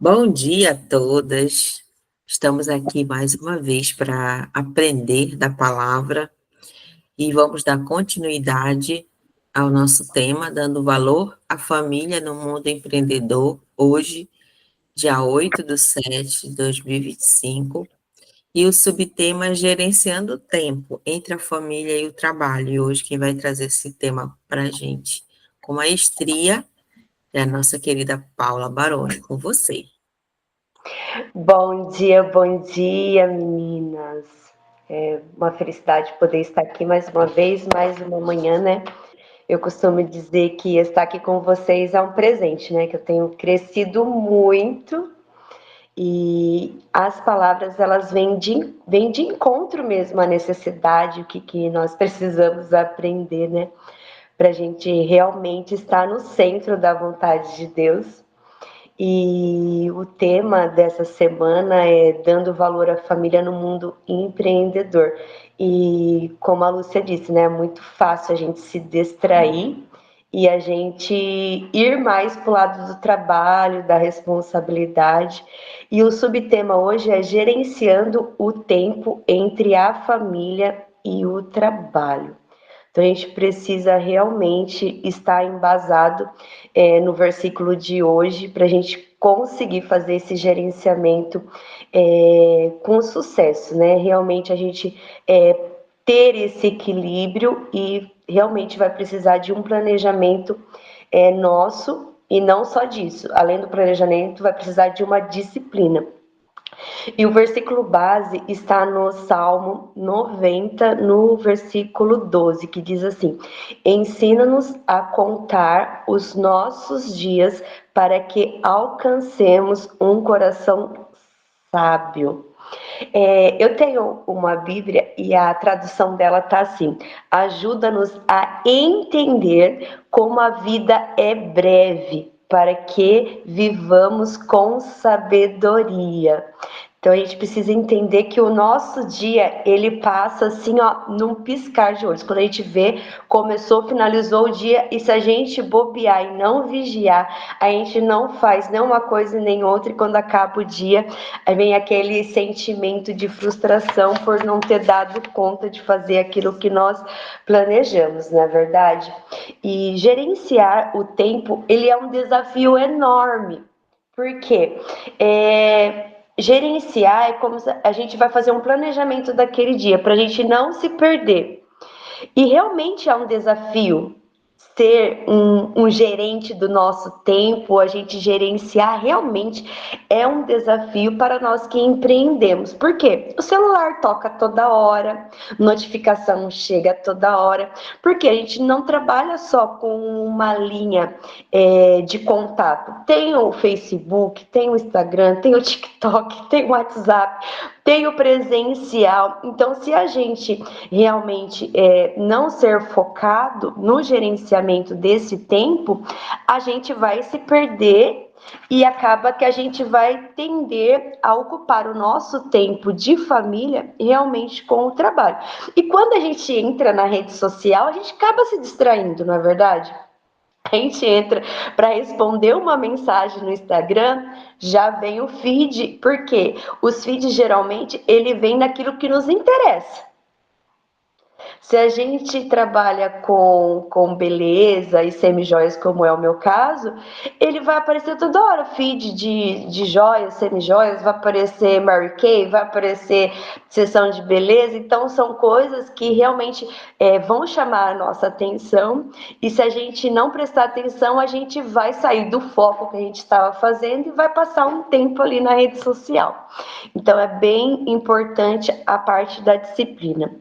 Bom dia a todas. Estamos aqui mais uma vez para aprender da palavra e vamos dar continuidade ao nosso tema, dando valor à família no mundo empreendedor, hoje, dia 8/7/2025, e o subtema é Gerenciando o Tempo entre a Família e o Trabalho. E hoje quem vai trazer esse tema para a gente com maestria é a nossa querida Paula Baroni, com você. Bom dia, meninas. É uma felicidade poder estar aqui mais uma vez, mais uma manhã, né? Eu costumo dizer que estar aqui com vocês é um presente, né? Que eu tenho crescido muito e as palavras, elas vêm de encontro mesmo à necessidade, o que nós precisamos aprender, né? Para a gente realmente estar no centro da vontade de Deus. E o tema dessa semana é dando valor à família no mundo empreendedor. E como a Lúcia disse, né, é muito fácil a gente se distrair e a gente ir mais para o lado do trabalho, da responsabilidade. E o subtema hoje é gerenciando o tempo entre a família e o trabalho. Então a gente precisa realmente estar embasado no versículo de hoje para a gente conseguir fazer esse gerenciamento com sucesso, né? Realmente a gente ter esse equilíbrio e realmente vai precisar de um planejamento nosso e não só disso. Além do planejamento, vai precisar de uma disciplina. E o versículo base está no Salmo 90, no versículo 12, que diz assim: Ensina-nos a contar os nossos dias para que alcancemos um coração sábio. Eu tenho uma Bíblia e a tradução dela está assim: ajuda-nos a entender como a vida é breve, para que vivamos com sabedoria. Então a gente precisa entender que o nosso dia, ele passa assim, ó, num piscar de olhos. Quando a gente vê, começou, finalizou o dia, e se a gente bobear e não vigiar, a gente não faz nem uma coisa nem outra, e quando acaba o dia, aí vem aquele sentimento de frustração por não ter dado conta de fazer aquilo que nós planejamos, não é verdade? E gerenciar o tempo, ele é um desafio enorme. Por quê? Gerenciar é como se a gente vai fazer um planejamento daquele dia para a gente não se perder. E realmente é um desafio ser um gerente do nosso tempo, a gente gerenciar realmente é um desafio para nós que empreendemos. Por quê? O celular toca toda hora, notificação chega toda hora, porque a gente não trabalha só com uma linha de contato. Tem o Facebook, tem o Instagram, tem o TikTok, tem o WhatsApp, tem o presencial. Então, se a gente realmente não ser focado no gerenciamento desse tempo, a gente vai se perder e acaba que a gente vai tender a ocupar o nosso tempo de família realmente com o trabalho. E quando a gente entra na rede social, a gente acaba se distraindo, não é verdade? A gente entra para responder uma mensagem no Instagram, já vem o feed, porque os feeds geralmente ele vem naquilo que nos interessa. Se a gente trabalha com beleza e semi-joias, como é o meu caso, ele vai aparecer toda hora feed de joias, semi-joias, vai aparecer Mary Kay, vai aparecer sessão de beleza. Então, são coisas que realmente vão chamar a nossa atenção. E se a gente não prestar atenção, a gente vai sair do foco que a gente estava fazendo e vai passar um tempo ali na rede social. Então, é bem importante a parte da disciplina.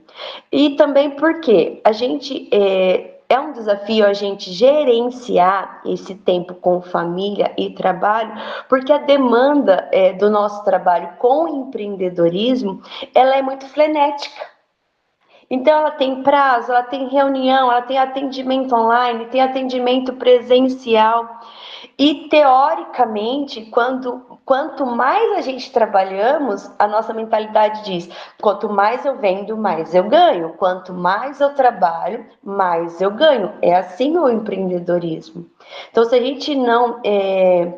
E também porque a gente é um desafio a gente gerenciar esse tempo com família e trabalho, porque a demanda do nosso trabalho com empreendedorismo, ela é muito frenética. Então ela tem prazo, ela tem reunião, ela tem atendimento online, tem atendimento presencial. E, teoricamente, quanto mais a gente trabalhamos, a nossa mentalidade diz: quanto mais eu vendo, mais eu ganho. Quanto mais eu trabalho, mais eu ganho. É assim o empreendedorismo. Então, se a gente não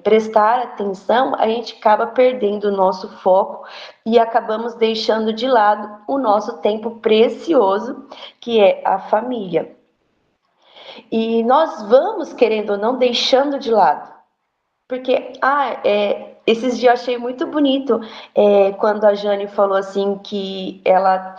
prestar atenção, a gente acaba perdendo o nosso foco e acabamos deixando de lado o nosso tempo precioso, que é a família. E nós vamos, querendo ou não, deixando de lado. Porque, esses dias eu achei muito bonito quando a Jane falou assim que ela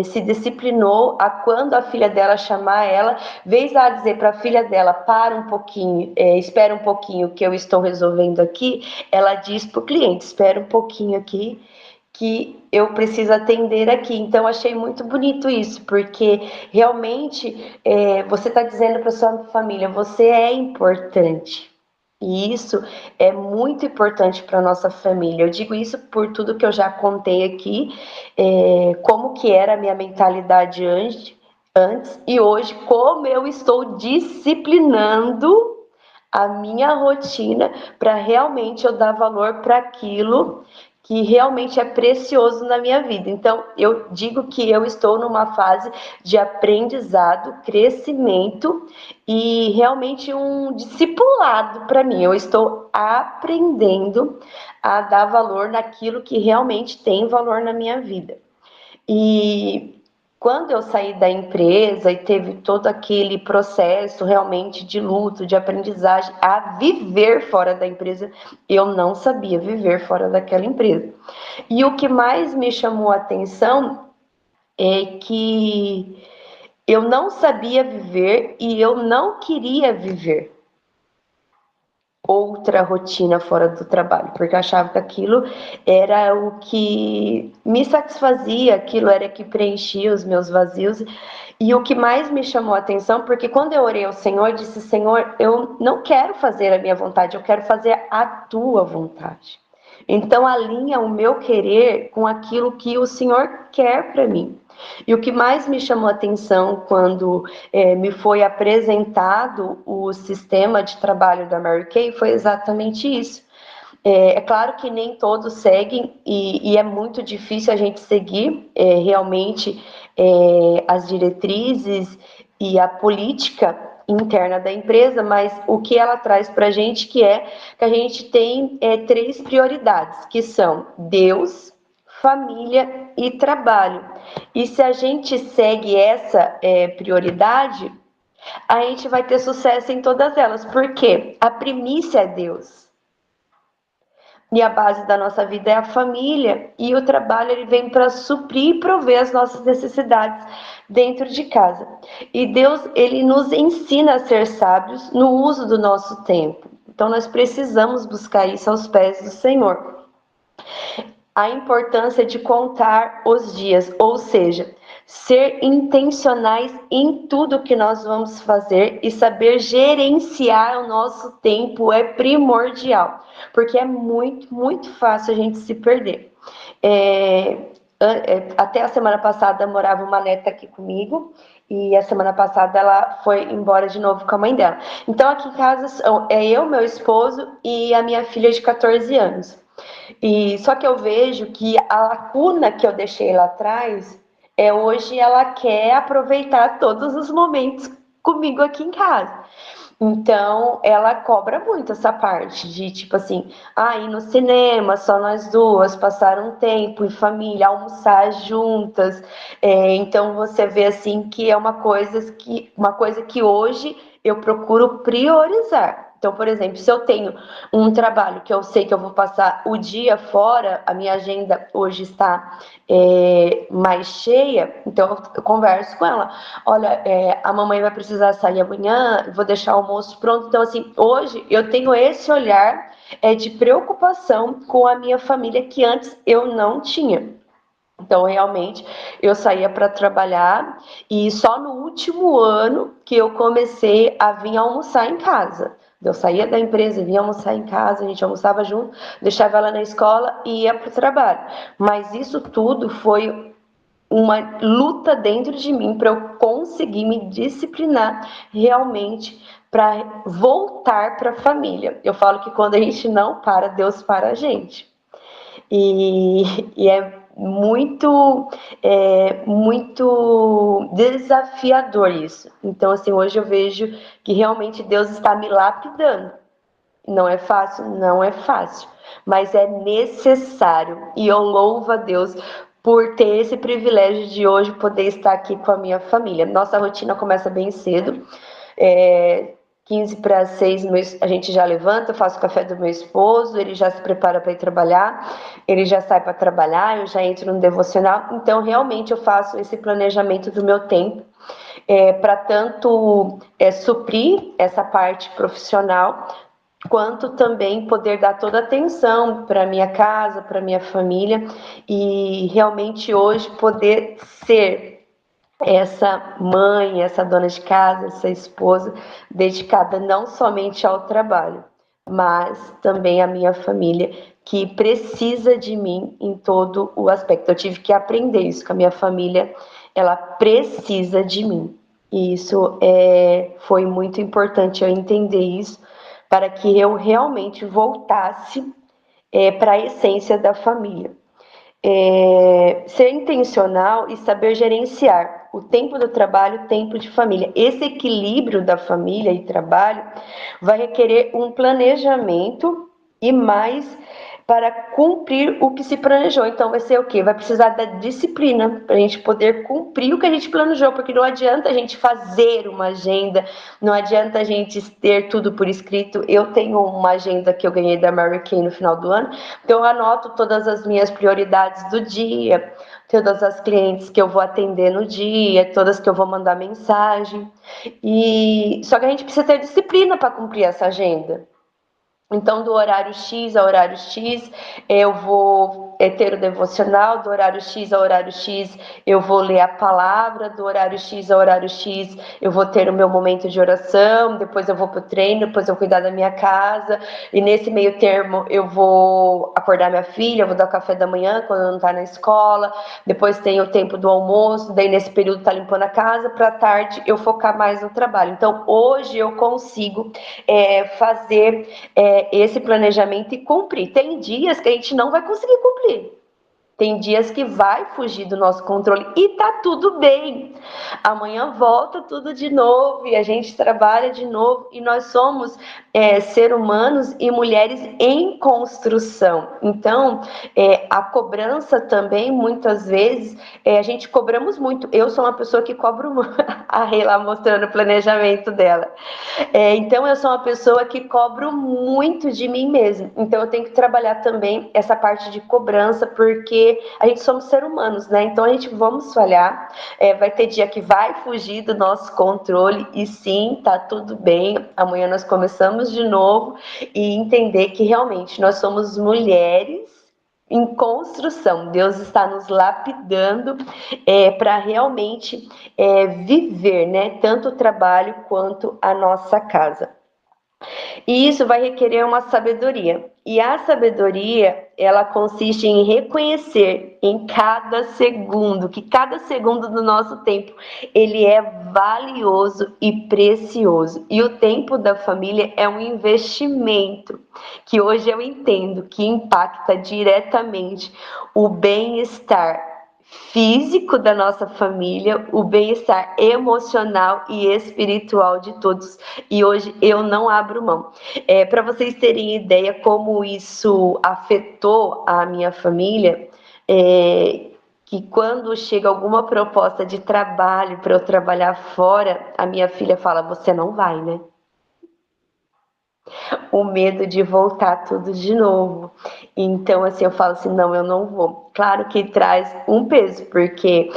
se disciplinou a quando a filha dela chamar ela, vez a dizer para a filha dela, para um pouquinho, espera um pouquinho que eu estou resolvendo aqui, ela diz para o cliente, espera um pouquinho aqui que eu preciso atender aqui. Então, achei muito bonito isso, porque realmente você está dizendo para sua família, você é importante. E isso é muito importante para a nossa família. Eu digo isso por tudo que eu já contei aqui, como que era a minha mentalidade antes e hoje, como eu estou disciplinando a minha rotina para realmente eu dar valor para aquilo que realmente é precioso na minha vida. Então, eu digo que eu estou numa fase de aprendizado, crescimento e realmente um discipulado para mim. Eu estou aprendendo a dar valor naquilo que realmente tem valor na minha vida. E quando eu saí da empresa e teve todo aquele processo realmente de luto, de aprendizagem, a viver fora da empresa, eu não sabia viver fora daquela empresa. E o que mais me chamou a atenção é que eu não sabia viver e eu não queria viver outra rotina fora do trabalho, porque eu achava que aquilo era o que me satisfazia, aquilo era que preenchia os meus vazios. E o que mais me chamou a atenção, porque quando eu orei ao Senhor, eu disse: Senhor, eu não quero fazer a minha vontade, eu quero fazer a tua vontade. Então alinha o meu querer com aquilo que o Senhor quer para mim. E o que mais me chamou a atenção quando me foi apresentado o sistema de trabalho da Mary Kay foi exatamente isso. É claro que nem todos seguem e é muito difícil a gente seguir realmente as diretrizes e a política interna da empresa, mas o que ela traz para a gente que a gente tem três prioridades, que são Deus, família e trabalho. E se a gente segue essa prioridade, a gente vai ter sucesso em todas elas, porque a primícia é Deus. E a base da nossa vida é a família, e o trabalho ele vem para suprir e prover as nossas necessidades dentro de casa. E Deus, ele nos ensina a ser sábios no uso do nosso tempo. Então nós precisamos buscar isso aos pés do Senhor. A importância de contar os dias, ou seja, ser intencionais em tudo que nós vamos fazer e saber gerenciar o nosso tempo é primordial, porque é muito, muito fácil a gente se perder. Até a semana passada morava uma neta aqui comigo e a semana passada ela foi embora de novo com a mãe dela. Então aqui em casa é eu, meu esposo e a minha filha de 14 anos. E só que eu vejo que a lacuna que eu deixei lá atrás hoje ela quer aproveitar todos os momentos comigo aqui em casa. Então, ela cobra muito essa parte de, tipo assim, ir no cinema, só nós duas, passar um tempo em família, almoçar juntas. Então, você vê, assim, que é uma coisa que hoje eu procuro priorizar. Então, por exemplo, se eu tenho um trabalho que eu sei que eu vou passar o dia fora, a minha agenda hoje está mais cheia, então eu converso com ela. Olha, a mamãe vai precisar sair amanhã, vou deixar o almoço pronto. Então, assim, hoje eu tenho esse olhar de preocupação com a minha família que antes eu não tinha. Então, realmente, eu saía para trabalhar e só no último ano que eu comecei a vir almoçar em casa. Eu saía da empresa, vinha almoçar em casa, a gente almoçava junto, deixava ela na escola e ia para o trabalho. Mas isso tudo foi uma luta dentro de mim para eu conseguir me disciplinar realmente para voltar para a família. Eu falo que quando a gente não para, Deus para a gente. E é muito desafiador isso. Então, assim, hoje eu vejo que realmente Deus está me lapidando. Não é fácil? Não é fácil, mas é necessário. E eu louvo a Deus por ter esse privilégio de hoje poder estar aqui com a minha família. Nossa rotina começa bem cedo. 15 para 6, a gente já levanta, eu faço o café do meu esposo, ele já se prepara para ir trabalhar, ele já sai para trabalhar, eu já entro no devocional. Então, realmente, eu faço esse planejamento do meu tempo para tanto suprir essa parte profissional, quanto também poder dar toda a atenção para minha casa, para minha família, e realmente hoje poder ser essa mãe, essa dona de casa, essa esposa dedicada não somente ao trabalho, mas também à minha família, que precisa de mim em todo o aspecto. Eu tive que aprender isso, que a minha família, ela precisa de mim. E isso foi muito importante eu entender isso, para que eu realmente voltasse para a essência da família. Ser intencional e saber gerenciar o tempo do trabalho, o tempo de família. Esse equilíbrio da família e trabalho vai requerer um planejamento e mais para cumprir o que se planejou. Então vai ser o quê? Vai precisar da disciplina para a gente poder cumprir o que a gente planejou, porque não adianta a gente fazer uma agenda, não adianta a gente ter tudo por escrito. Eu tenho uma agenda que eu ganhei da Mary Kay no final do ano, então eu anoto todas as minhas prioridades do dia, todas as clientes que eu vou atender no dia, todas que eu vou mandar mensagem. E só que a gente precisa ter disciplina para cumprir essa agenda. Então, do horário X ao horário X, eu vou ter o devocional, do horário X ao horário X, eu vou ler a palavra, do horário X ao horário X, eu vou ter o meu momento de oração, depois eu vou para o treino, depois eu vou cuidar da minha casa, e nesse meio termo eu vou acordar minha filha, eu vou dar o café da manhã quando ela não está na escola, depois tem o tempo do almoço, daí nesse período tá limpando a casa, para tarde eu focar mais no trabalho. Então, hoje eu consigo fazer esse planejamento e cumprir. Tem dias que a gente não vai conseguir cumprir. Tem dias que vai fugir do nosso controle e tá tudo bem. Amanhã volta tudo de novo e a gente trabalha de novo, e nós somos seres humanos e mulheres em construção. Então, a cobrança também, muitas vezes, a gente cobramos muito. Eu sou uma pessoa que cobro muito, a Rei lá mostrando o planejamento dela. Então, eu sou uma pessoa que cobro muito de mim mesma. Então, eu tenho que trabalhar também essa parte de cobrança, porque a gente somos seres humanos, né? Então, a gente vamos falhar. Vai ter dia que vai fugir do nosso controle, e sim, tá tudo bem. Amanhã nós começamos de novo, e entender que realmente nós somos mulheres em construção. Deus está nos lapidando para realmente viver, né? Tanto o trabalho quanto a nossa casa. E isso vai requerer uma sabedoria. E a sabedoria, ela consiste em reconhecer em cada segundo, que cada segundo do nosso tempo, ele é valioso e precioso. E o tempo da família é um investimento, que hoje eu entendo que impacta diretamente o bem-estar físico da nossa família, o bem-estar emocional e espiritual de todos. E hoje eu não abro mão. Para vocês terem ideia como isso afetou a minha família, que quando chega alguma proposta de trabalho para eu trabalhar fora, a minha filha fala: "Você não vai, né?" O medo de voltar tudo de novo. Então, assim, eu falo assim, não, eu não vou. Claro que traz um peso, porque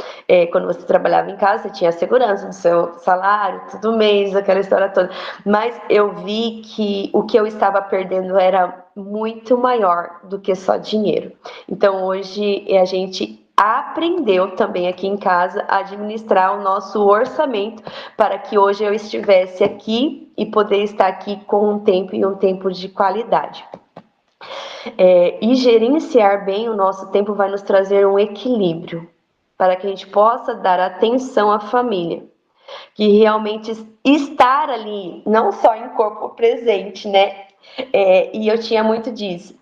quando você trabalhava em casa, você tinha a segurança do seu salário, todo mês, aquela história toda. Mas eu vi que o que eu estava perdendo era muito maior do que só dinheiro. Então, hoje a gente aprendeu também aqui em casa a administrar o nosso orçamento, para que hoje eu estivesse aqui e poder estar aqui com um tempo, e um tempo de qualidade. E gerenciar bem o nosso tempo vai nos trazer um equilíbrio, para que a gente possa dar atenção à família. que realmente estar ali, não só em corpo presente, né? E eu tinha muito disso.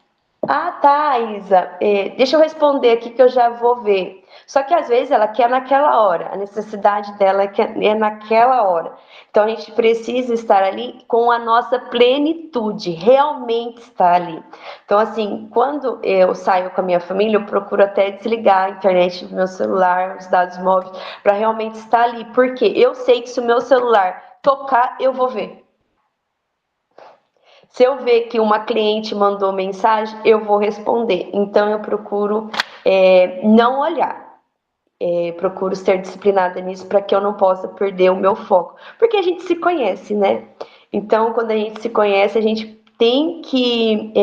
Ah, tá, Isa, deixa eu responder aqui que eu já vou ver. Só que às vezes ela quer naquela hora, a necessidade dela é naquela hora. Então a gente precisa estar ali com a nossa plenitude, realmente estar ali. Então, assim, quando eu saio com a minha família, eu procuro até desligar a internet do meu celular, os dados móveis, para realmente estar ali. Porque eu sei que se o meu celular tocar, eu vou ver. Se eu ver que uma cliente mandou mensagem, eu vou responder. Então, eu procuro não olhar. Procuro ser disciplinada nisso para que eu não possa perder o meu foco. Porque a gente se conhece, né? Então, quando a gente se conhece, a gente tem que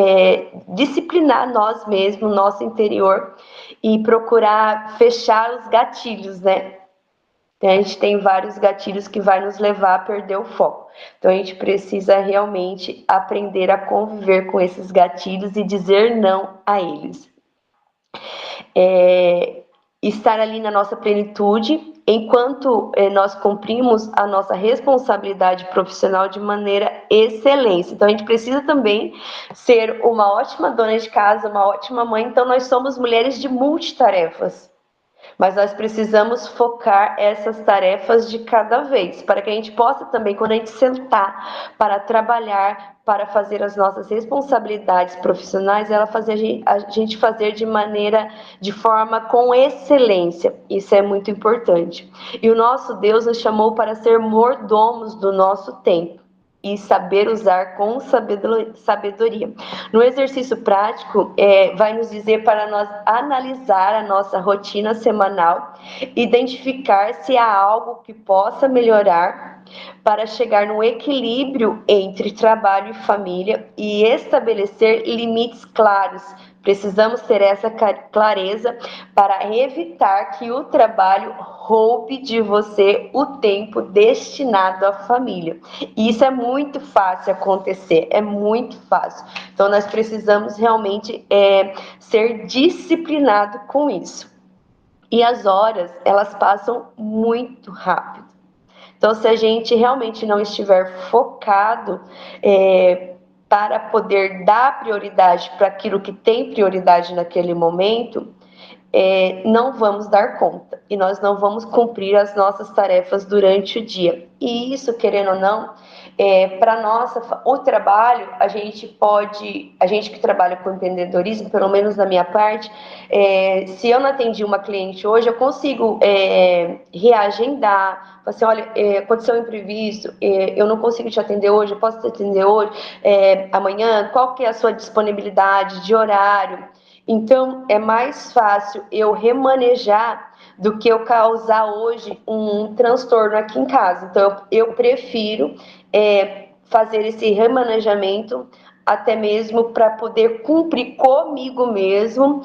disciplinar nós mesmos, nosso interior, e procurar fechar os gatilhos, né? A gente tem vários gatilhos que vai nos levar a perder o foco. Então a gente precisa realmente aprender a conviver com esses gatilhos e dizer não a eles. Estar ali na nossa plenitude, enquanto nós cumprimos a nossa responsabilidade profissional de maneira excelente. Então a gente precisa também ser uma ótima dona de casa, uma ótima mãe. Então nós somos mulheres de multitarefas. Mas nós precisamos focar essas tarefas de cada vez, para que a gente possa também, quando a gente sentar para trabalhar, para fazer as nossas responsabilidades profissionais, a gente fazer de forma com excelência. Isso é muito importante. E o nosso Deus nos chamou para ser mordomos do nosso tempo e saber usar com sabedoria. No exercício prático, vai nos dizer para nós analisar a nossa rotina semanal, identificar se há algo que possa melhorar para chegar no equilíbrio entre trabalho e família e estabelecer limites claros. Precisamos ter essa clareza para evitar que o trabalho roube de você o tempo destinado à família. E isso é muito fácil acontecer, é muito fácil. Então, nós precisamos realmente ser disciplinado com isso. E as horas, elas passam muito rápido. Então, se a gente realmente não estiver focado para poder dar prioridade para aquilo que tem prioridade naquele momento, não vamos dar conta e nós não vamos cumprir as nossas tarefas durante o dia. E isso, querendo ou não, para o trabalho, a gente que trabalha com empreendedorismo, pelo menos da minha parte, se eu não atendi uma cliente hoje, eu consigo reagendar, assim, olha, aconteceu um imprevisto, eu não consigo te atender hoje, eu posso te atender hoje, amanhã, qual que é a sua disponibilidade de horário? Então, é mais fácil eu remanejar do que eu causar hoje um transtorno aqui em casa. Então, eu prefiro fazer esse remanejamento até mesmo para poder cumprir comigo mesmo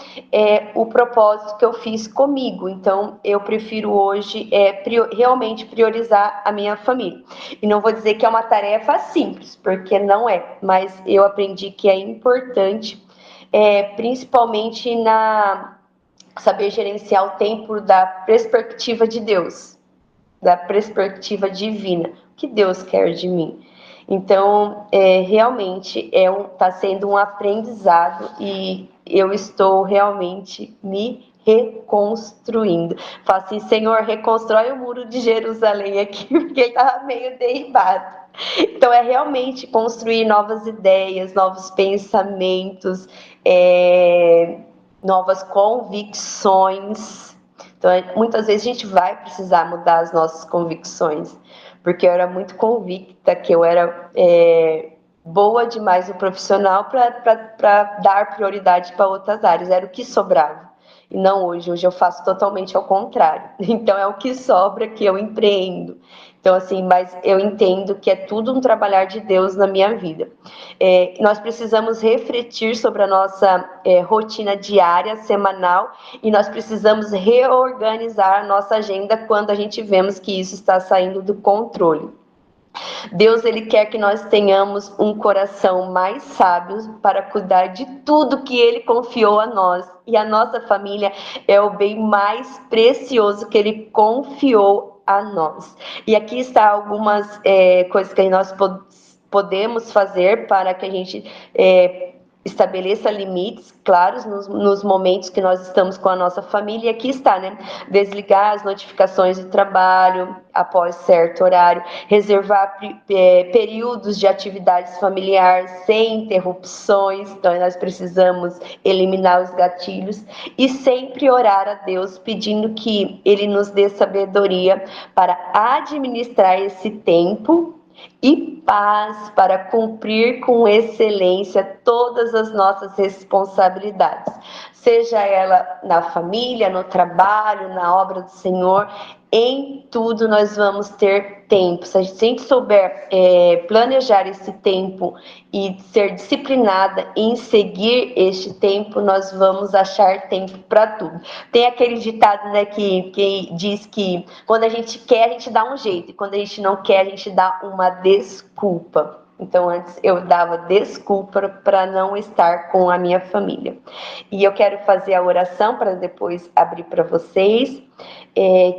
o propósito que eu fiz comigo. Então, eu prefiro hoje realmente priorizar a minha família. E não vou dizer que é uma tarefa simples, porque não é, mas eu aprendi que é importante, principalmente na saber gerenciar o tempo da perspectiva de Deus, da perspectiva divina. O que Deus quer de mim? Então, realmente está sendo um aprendizado e eu estou realmente me reconstruindo. Falo assim, Senhor, reconstrói o muro de Jerusalém aqui, porque ele estava meio derribado. Então, é realmente construir novas ideias, novos pensamentos, novas convicções. Então, muitas vezes a gente vai precisar mudar as nossas convicções, porque eu era muito convicta que eu era boa demais no profissional para dar prioridade para outras áreas, era o que sobrava. E não hoje, hoje eu faço totalmente ao contrário. Então é o que sobra que eu empreendo. Então, assim, mas eu entendo que é tudo um trabalhar de Deus na minha vida. Nós precisamos refletir sobre a nossa rotina diária, semanal, e nós precisamos reorganizar a nossa agenda quando a gente vemos que isso está saindo do controle. Deus, ele quer que nós tenhamos um coração mais sábio para cuidar de tudo que ele confiou a nós. E a nossa família é o bem mais precioso que ele confiou a nós. E aqui está algumas coisas que nós podemos fazer para que a gente estabeleça limites claros nos momentos que nós estamos com a nossa família. E aqui está, né? Desligar as notificações do trabalho após certo horário, reservar períodos de atividades familiares sem interrupções. Então, nós precisamos eliminar os gatilhos e sempre orar a Deus pedindo que Ele nos dê sabedoria para administrar esse tempo e paz para cumprir com excelência todas as nossas responsabilidades, seja ela na família, no trabalho, na obra do Senhor. Em tudo nós vamos ter tempo. Se a gente souber planejar esse tempo e ser disciplinada em seguir este tempo, nós vamos achar tempo para tudo. Tem aquele ditado, né, que diz que quando a gente quer, a gente dá um jeito, e quando a gente não quer, a gente dá uma desculpa. Então, antes eu dava desculpa para não estar com a minha família. E eu quero fazer a oração para depois abrir para vocês,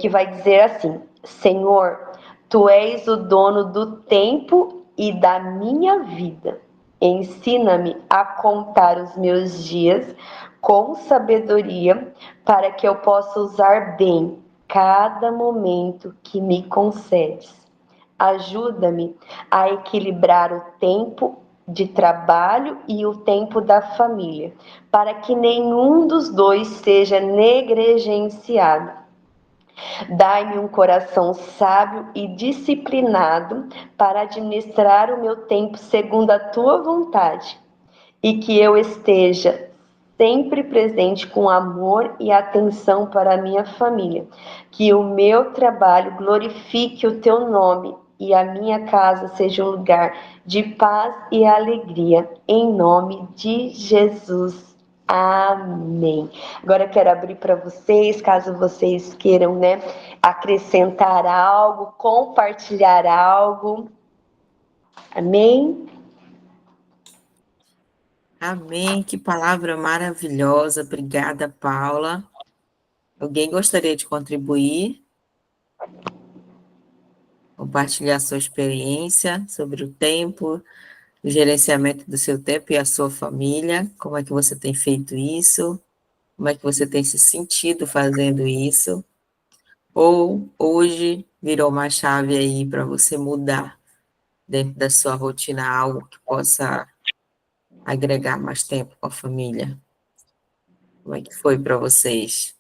que vai dizer assim: Senhor, Tu és o dono do tempo e da minha vida. Ensina-me a contar os meus dias com sabedoria, para que eu possa usar bem cada momento que me concedes. Ajuda-me a equilibrar o tempo de trabalho e o tempo da família, para que nenhum dos dois seja negligenciado. Dai-me um coração sábio e disciplinado para administrar o meu tempo segundo a tua vontade, e que eu esteja sempre presente com amor e atenção para a minha família. Que o meu trabalho glorifique o teu nome e a minha casa seja um lugar de paz e alegria. Em nome de Jesus. Amém. Agora eu quero abrir para vocês, caso vocês queiram, né, acrescentar algo, compartilhar algo. Amém? Amém, que palavra maravilhosa. Obrigada, Paula. Alguém gostaria de contribuir? Compartilhar sua experiência sobre o tempo, o gerenciamento do seu tempo e a sua família. Como é que você tem feito isso? Como é que você tem se sentido fazendo isso? Ou hoje virou uma chave aí para você mudar dentro da sua rotina algo que possa agregar mais tempo com a família? Como é que foi para vocês?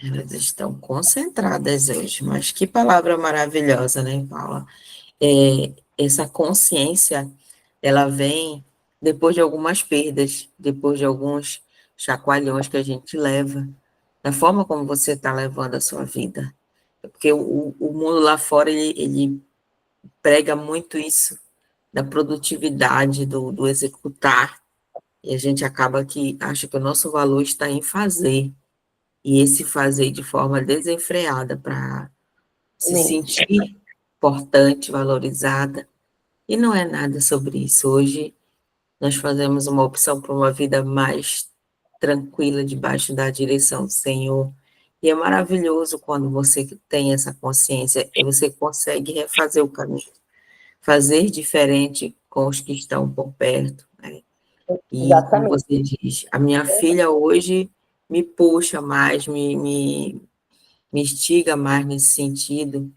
Elas estão concentradas hoje, mas que palavra maravilhosa, né, Paula? Essa consciência, ela vem depois de algumas perdas, depois de alguns chacoalhões que a gente leva, da forma como você está levando a sua vida. Porque o mundo lá fora, ele prega muito isso, da produtividade, do executar, e a gente acaba que acha que o nosso valor está em fazer, e esse fazer de forma desenfreada para se Amém. sentir importante, valorizada, e não é nada sobre isso. Hoje nós fazemos uma opção por uma vida mais tranquila debaixo da direção do Senhor, e é maravilhoso quando você tem essa consciência e você consegue refazer o caminho, fazer diferente com os que estão por perto, né? E, como Exatamente. você diz, a minha filha hoje me puxa mais, me instiga mais nesse sentido,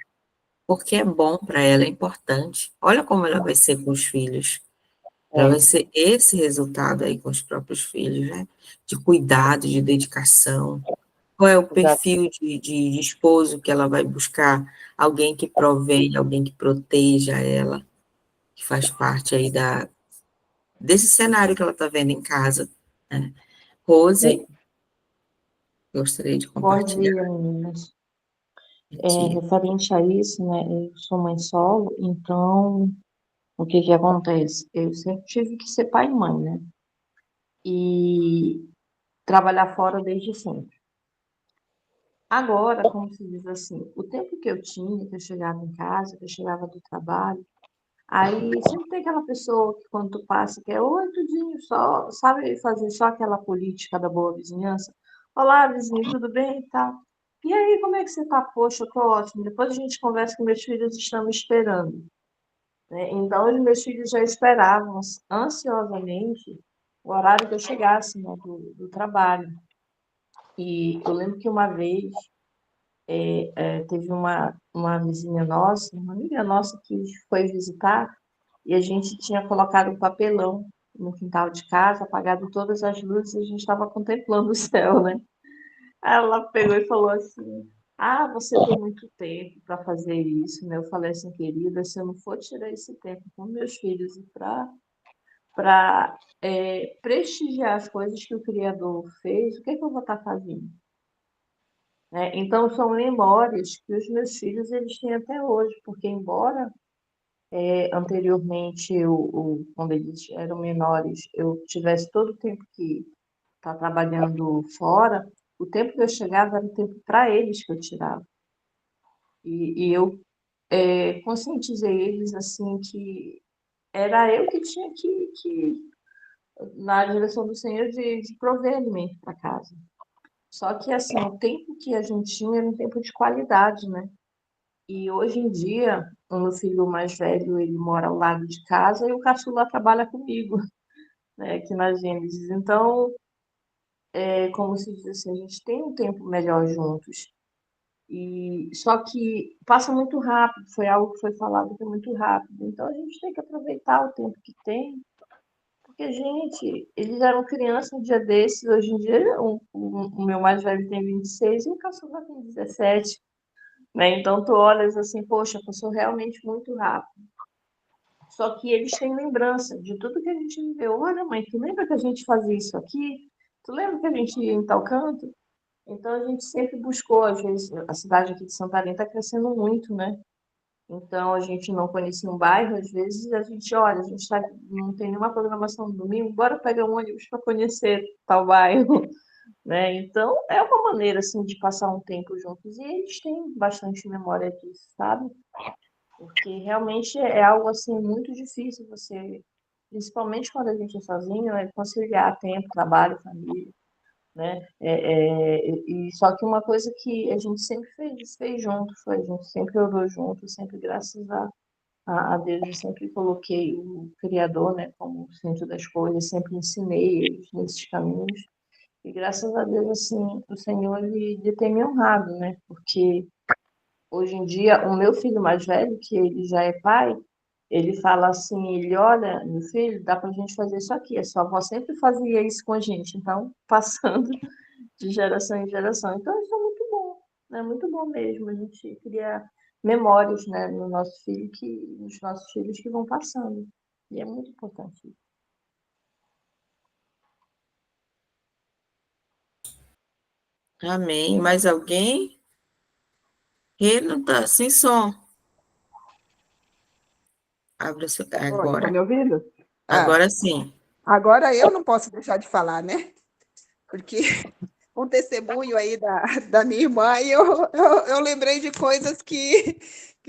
porque é bom para ela, é importante. Olha como ela vai ser com os filhos. Ela vai ser esse resultado aí com os próprios filhos, né? De cuidado, de dedicação. Qual é o perfil de esposo que ela vai buscar? Alguém que provém, alguém que proteja ela, que faz parte aí desse cenário que ela está vendo em casa, né? Rose, gostaria de Bom compartilhar dia, meninas. contigo. Referente a isso, né, eu sou mãe solo, então o que que acontece? Eu sempre tive que ser pai e mãe, né? E trabalhar fora desde sempre. Agora, como se diz assim, o tempo que eu tinha, que eu chegava em casa, que eu chegava do trabalho, Aí sempre tem aquela pessoa que quando tu passa, que é oi, tudinho, só sabe fazer só aquela política da boa vizinhança. Olá, vizinho, tudo bem e tal. E aí, como é que você tá? Poxa, eu tô ótimo. Depois a gente conversa que meus filhos estão me esperando, né? Então, os meus filhos já esperavam ansiosamente o horário que eu chegasse, né, do trabalho. E eu lembro que uma vez teve uma vizinha nossa, uma amiga nossa que foi visitar, e a gente tinha colocado um papelão no quintal de casa, apagado todas as luzes, e a gente estava contemplando o céu, né? Aí ela pegou e falou assim: Ah, você tem muito tempo para fazer isso, né? Eu falei assim, querida, se eu não for tirar esse tempo com meus filhos e para prestigiar as coisas que o Criador fez, o que é que eu vou estar fazendo? Né? Então, são memórias que os meus filhos eles têm até hoje, porque embora anteriormente, quando eles eram menores, eu tivesse todo o tempo que está trabalhando fora, o tempo que eu chegava era o tempo para eles que eu tirava. E eu conscientizei eles assim que era eu que tinha que na direção do Senhor, de prover alimento para casa. Só que assim, o tempo que a gente tinha era um tempo de qualidade, né? E hoje em dia, o meu filho mais velho, ele mora ao lado de casa e o caçula trabalha comigo, né, aqui na Gênesis. Então, como se diz assim, a gente tem um tempo melhor juntos. E só que passa muito rápido, foi algo que foi falado que é muito rápido. Então a gente tem que aproveitar o tempo que tem, porque, gente, eles eram crianças um dia desses, hoje em dia o meu mais velho tem 26 e o caçula tem 17. Né? Então tu olhas assim, poxa, passou realmente muito rápido. Só que eles têm lembrança de tudo que a gente viveu. Olha, mãe, tu lembra que a gente fazia isso aqui? Tu lembra que a gente ia em tal canto? Então a gente sempre buscou, às vezes, a cidade aqui de Santarém está crescendo muito, né? Então a gente não conhecia um bairro, às vezes a gente, olha, a gente não tem nenhuma programação no domingo, bora pegar um ônibus para conhecer tal bairro, né? Então é uma maneira assim de passar um tempo juntos e eles têm bastante memória disso, sabe? Porque realmente é algo assim muito difícil você, principalmente quando a gente é sozinho, é conciliar tempo, trabalho, família, né? E só que uma coisa que a gente sempre fez junto, foi a gente sempre orou junto, sempre graças a Deus, eu sempre coloquei o Criador, né, como o centro das coisas, sempre ensinei eles nesses caminhos. E graças a Deus, assim, o Senhor ele tem me honrado, né? Porque hoje em dia, o meu filho mais velho, que ele já é pai, ele fala assim, ele olha, meu filho, dá pra gente fazer isso aqui, a sua avó sempre fazia isso com a gente, então, passando de geração em geração. Então, isso é muito bom, né? Muito bom mesmo, a gente cria memórias, né, no nosso filho, nos nossos filhos que vão passando, e é muito importante. Amém. Mais alguém? Ele não está sem som. Abre o seu... Oi, tá Agora. me ouvindo? Ah, Agora sim. agora eu não posso deixar de falar, né? Porque um testemunho aí da minha irmã, e eu lembrei de coisas que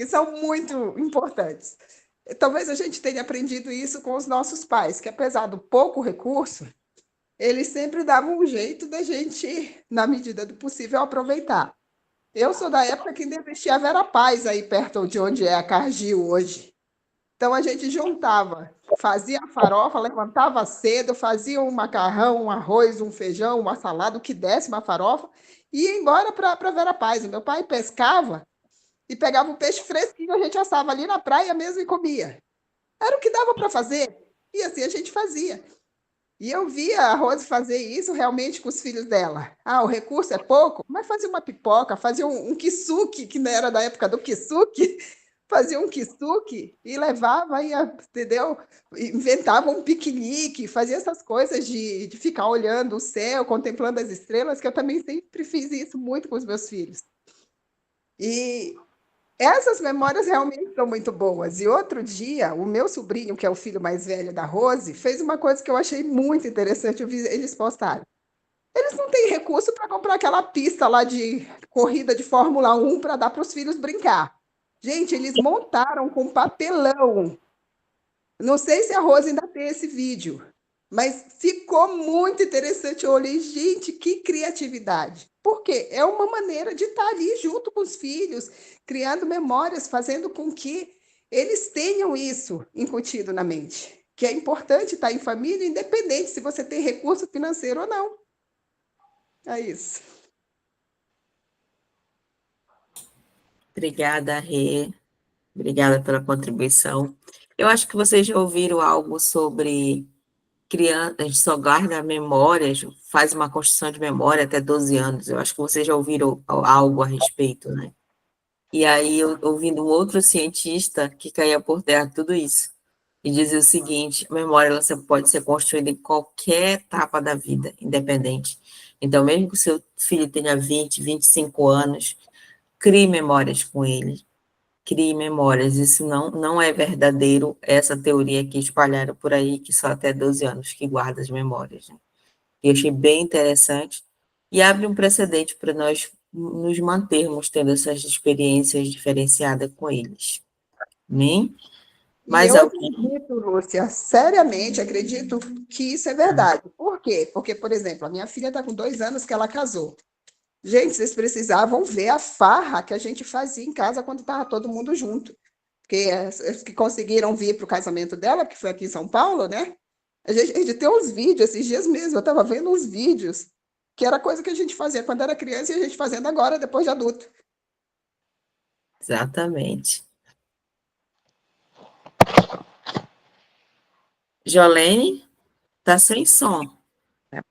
são muito importantes. Talvez a gente tenha aprendido isso com os nossos pais, que apesar do pouco recurso, eles sempre davam um jeito da gente, na medida do possível, aproveitar. Eu sou da época que ainda existia a Vera Paz aí perto de onde é a Cargill hoje. Então a gente juntava, fazia a farofa, levantava cedo, fazia um macarrão, um arroz, um feijão, uma salada, o que desse, uma farofa, e ia embora para Vera Paz. O meu pai pescava e pegava o peixe fresquinho, a gente assava ali na praia mesmo e comia. Era o que dava para fazer. E assim a gente fazia. E eu via a Rose fazer isso realmente com os filhos dela. Ah, o recurso é pouco, mas fazia uma pipoca, fazia um kisuke, que não era da época do kisuke, fazia um kisuke e levava, ia, entendeu? Inventava um piquenique, fazia essas coisas de ficar olhando o céu, contemplando as estrelas, que eu também sempre fiz isso muito com os meus filhos. E essas memórias realmente são muito boas. E outro dia, o meu sobrinho, que é o filho mais velho da Rose, fez uma coisa que eu achei muito interessante, eu vi eles postaram. Eles não têm recurso para comprar aquela pista lá de corrida de Fórmula 1 para dar para os filhos brincar. Gente, eles montaram com papelão Não sei se a Rose ainda tem esse vídeo, mas ficou muito interessante. Eu olhei, gente, que criatividade. Por quê? É uma maneira de estar ali junto com os filhos, criando memórias, fazendo com que eles tenham isso incutido na mente. Que é importante estar em família, independente se você tem recurso financeiro ou não. É isso. Obrigada, Rê. Obrigada pela contribuição. Eu acho que vocês já ouviram algo sobre criança, a gente só guarda memórias, faz uma construção de memória até 12 anos. Eu acho que vocês já ouviram algo a respeito, né? E aí, eu ouvindo um outro cientista que caía por terra tudo isso, e dizia o seguinte: a memória ela pode ser construída em qualquer etapa da vida, independente. Então, mesmo que o seu filho tenha 20, 25 anos, crie memórias com ele, crie memórias. Isso não é verdadeiro, essa teoria que espalharam por aí, que só até 12 anos que guarda as memórias, né? Eu achei bem interessante, e abre um precedente para nós nos mantermos tendo essas experiências diferenciadas com eles. Amém? E Mais eu alguém? acredito, Lúcia, seriamente acredito que isso é verdade. Por quê? Porque, por exemplo, a minha filha está com 2 anos que ela casou. Gente, vocês precisavam ver a farra que a gente fazia em casa quando estava todo mundo junto. Porque as que conseguiram vir para o casamento dela, que foi aqui em São Paulo, né? A gente tem uns vídeos, esses dias mesmo, eu estava vendo uns vídeos, que era coisa que a gente fazia quando era criança e a gente fazendo agora, depois de adulto. Exatamente. Jolene, está sem som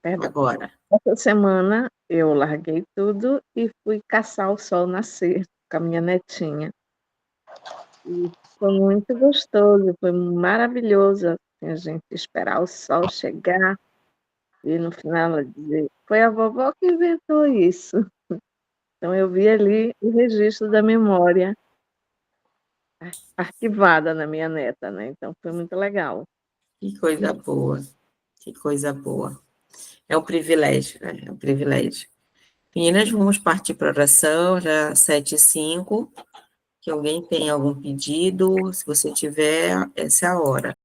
Perdão. agora. Essa semana eu larguei tudo e fui caçar o sol nascer com a minha netinha. E foi muito gostoso, foi maravilhoso assim, a gente esperar o sol chegar e no final ela dizer, foi a vovó que inventou isso. Então eu vi ali o registro da memória arquivada na minha neta, né? Então foi muito legal. Que coisa boa. Que coisa boa. É um privilégio, né? É um privilégio. Meninas, vamos partir para a oração, já 7h05. Que alguém tem algum pedido, se você tiver, essa é a hora.